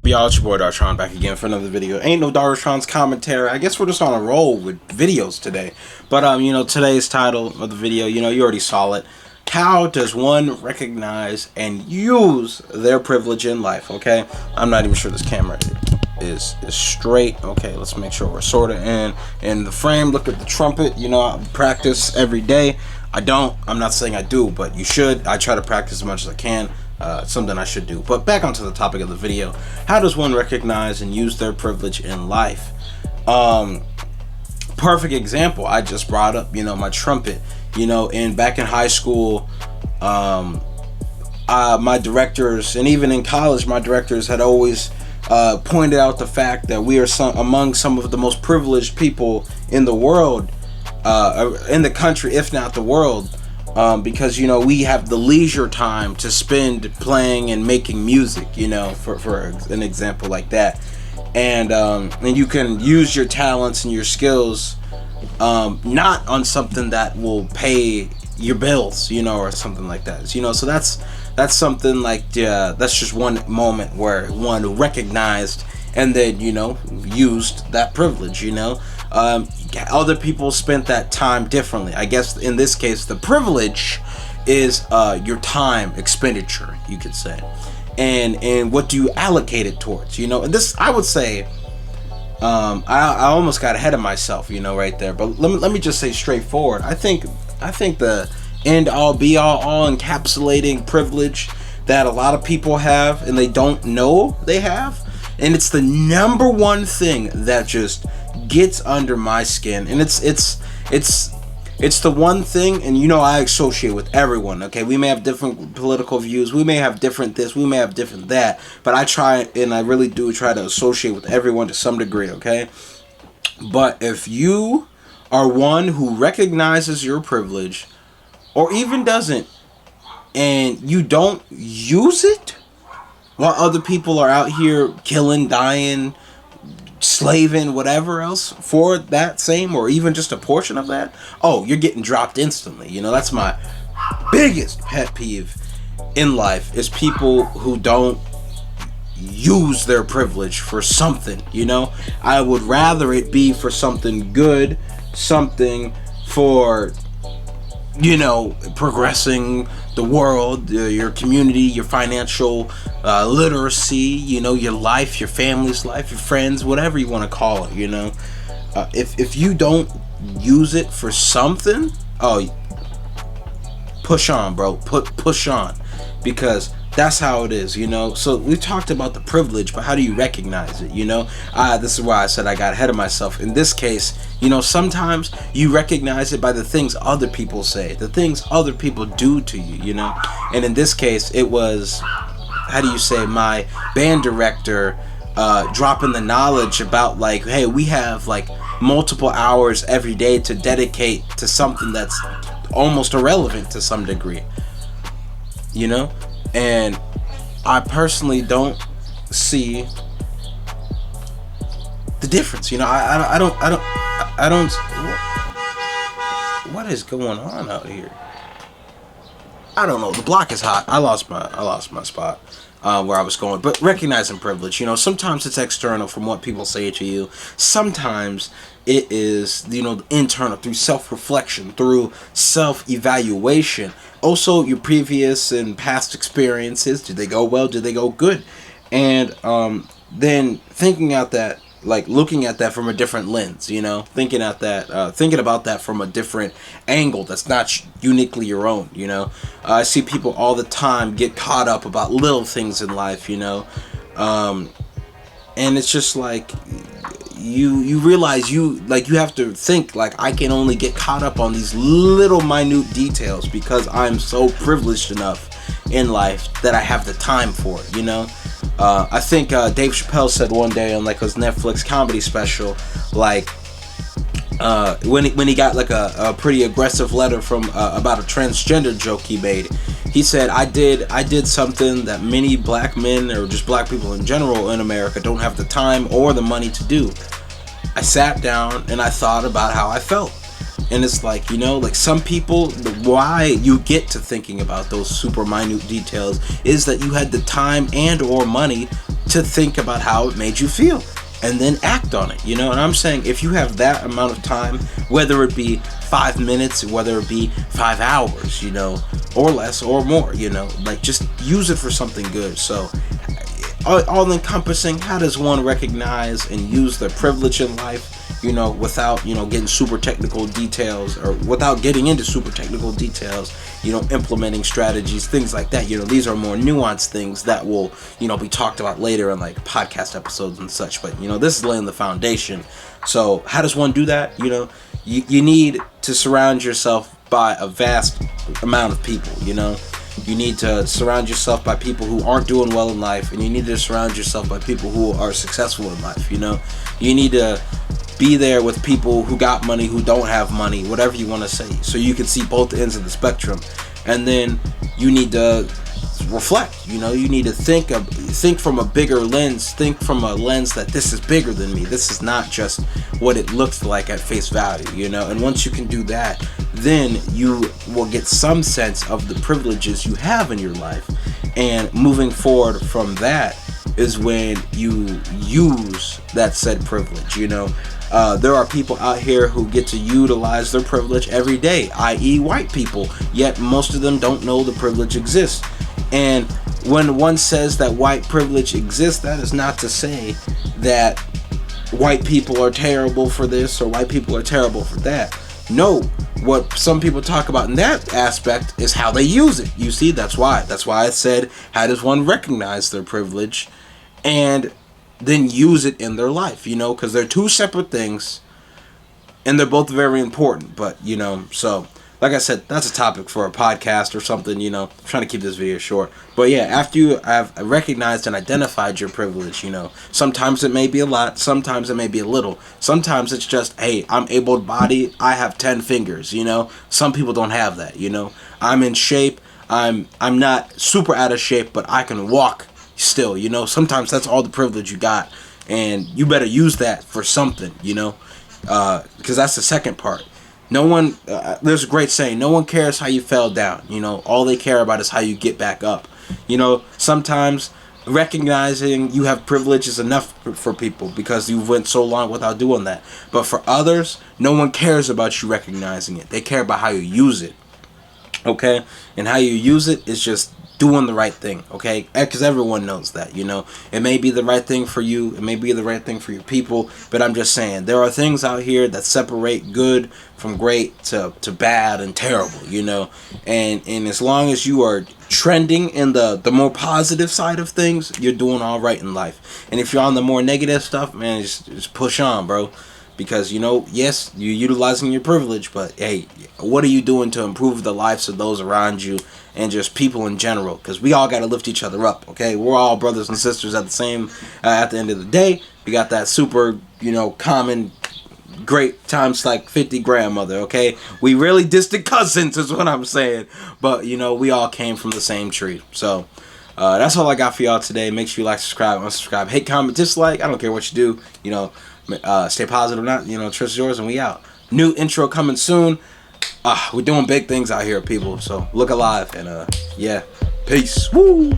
Y'all, it's your boy Darshaun back again for another video. Ain't no Darshaun's commentary. I guess we're just on a roll with videos today. But today's title of the video, you already saw it. How does one recognize and use their privilege in life? Okay, I'm not even sure this camera is straight. Okay, let's make sure we're sort of in the frame. Look at the trumpet. I practice every day. I'm not saying I do, but you should. I try to practice as much as I can. Something I should do. But back onto the topic of the video. How does one recognize and use their privilege in life? Perfect example I just brought up, my trumpet. And back in high school, my directors, and even in college, my directors had always pointed out the fact that we are among some of the most privileged people in the world, in the country, if not the world. Because we have the leisure time to spend playing and making music, for an example like that, and you can use your talents and your skills, not on something that will pay your bills, or something like that, so that's something like, that's just one moment where one recognized and then used that privilege. Other people spent that time differently. I guess in this case the privilege is your time expenditure, you could say, and what do you allocate it towards, and this, I would say, I almost got ahead of myself, right there, but let me just say straightforward, I think the end all be all encapsulating privilege that a lot of people have and they don't know they have, and it's the number one thing that just gets under my skin, and it's the one thing, and I associate with everyone. Okay, we may have different political views, we may have different this, we may have different that, but I really do try to associate with everyone to some degree. Okay, but if you are one who recognizes your privilege, or even doesn't, and you don't use it, while other people are out here killing, dying, slaving, whatever else for that same, or even just a portion of that, you're getting dropped instantly. That's my biggest pet peeve in life, is people who don't use their privilege for something. I would rather it be for something good, something for progressing the world, your community, your financial literacy, your life, your family's life, your friends, whatever you want to call it. If you don't use it for something, push on, bro. Push on, because that's how it is. So we talked about the privilege, but how do you recognize it? This is why I said I got ahead of myself. In this case, sometimes you recognize it by the things other people say, the things other people do to you, and in this case it was, my band director dropping the knowledge about, like, hey, we have like multiple hours every day to dedicate to something that's almost irrelevant to some degree, and I personally don't see the difference. I don't. What is going on out here? I don't know. The block is hot. I lost my spot where I was going. But recognizing privilege, sometimes it's external from what people say to you. Sometimes it is, internal, through self-reflection, through self-evaluation. Also, your previous and past experiences. Did they go well? Did they go good? And then thinking out that, like, looking at that from a different lens, thinking about that from a different angle that's not uniquely your own. I see people all the time get caught up about little things in life, and it's just like, you realize you have to think, like, I can only get caught up on these little minute details because I'm so privileged enough in life that I have the time for it. I think Dave Chappelle said one day on, like, his Netflix comedy special, like, when he got like a pretty aggressive letter from about a transgender joke he made. He said, I did something that many black men, or just black people in general in America, don't have the time or the money to do. I sat down and I thought about how I felt. And it's like, like, some people, why you get to thinking about those super minute details is that you had the time and or money to think about how it made you feel and then act on it, you know. And I'm saying, if you have that amount of time, whether it be 5 minutes, whether it be 5 hours, you know, or less or more, you know, like, just use it for something good. So all encompassing, how does one recognize and use their privilege in life, you know, without, you know, getting super technical details, or without getting into super technical details, you know, implementing strategies, things like that. You know, these are more nuanced things that will, you know, be talked about later in like podcast episodes and such. But, you know, this is laying the foundation. So how does one do that? You know, you need to surround yourself by a vast amount of people, you know. You need to surround yourself by people who aren't doing well in life, and you need to surround yourself by people who are successful in life, you know. You need to be there with people who got money, who don't have money, whatever you want to say, so you can see both ends of the spectrum. And then you need to reflect, you know. You need to think from a bigger lens, think from a lens that this is bigger than me. This is not just what it looks like at face value, you know. And once you can do that, then you will get some sense of the privileges you have in your life. And moving forward from that is when you use that said privilege, you know. There are people out here who get to utilize their privilege every day, i.e. white people, yet most of them don't know the privilege exists. And when one says that white privilege exists, that is not to say that white people are terrible for this or white people are terrible for that. No, what some people talk about in that aspect is how they use it. You see, that's why I said, how does one recognize their privilege and then use it in their life, you know, because they're two separate things and they're both very important. But, you know, so like I said, that's a topic for a podcast or something, you know. I'm trying to keep this video short. But yeah, after you have recognized and identified your privilege, you know, sometimes it may be a lot, sometimes it may be a little. Sometimes it's just, hey, I'm able-bodied, I have 10 fingers, you know. Some people don't have that, you know. I'm in shape, I'm not super out of shape, but I can walk still, you know. Sometimes that's all the privilege you got, and you better use that for something, you know, because that's the second part. No one, there's a great saying, no one cares how you fell down, you know. All they care about is how you get back up, you know. Sometimes recognizing you have privilege is enough for people because you went so long without doing that. But for others, no one cares about you recognizing it. They care about how you use it, okay? And how you use it is just doing the right thing, okay? Because everyone knows that, you know. It may be the right thing for you, it may be the right thing for your people, but I'm just saying, there are things out here that separate good from great to bad and terrible, you know. And as long as you are trending in the more positive side of things, you're doing all right in life. And if you're on the more negative stuff, man, just push on, bro. Because, you know, yes, you're utilizing your privilege, but hey, what are you doing to improve the lives of those around you and just people in general? Because we all got to lift each other up, okay? We're all brothers and sisters at the end of the day. We got that super, you know, common, great times like 50 grandmother, okay? We really distant cousins is what I'm saying. But, you know, we all came from the same tree. So, that's all I got for y'all today. Make sure you like, subscribe, unsubscribe, hate, comment, dislike. I don't care what you do, you know. Stay positive or not, you know, trust is yours, and we out. New intro coming soon. We're doing big things out here, people, so look alive. And yeah, peace. Woo.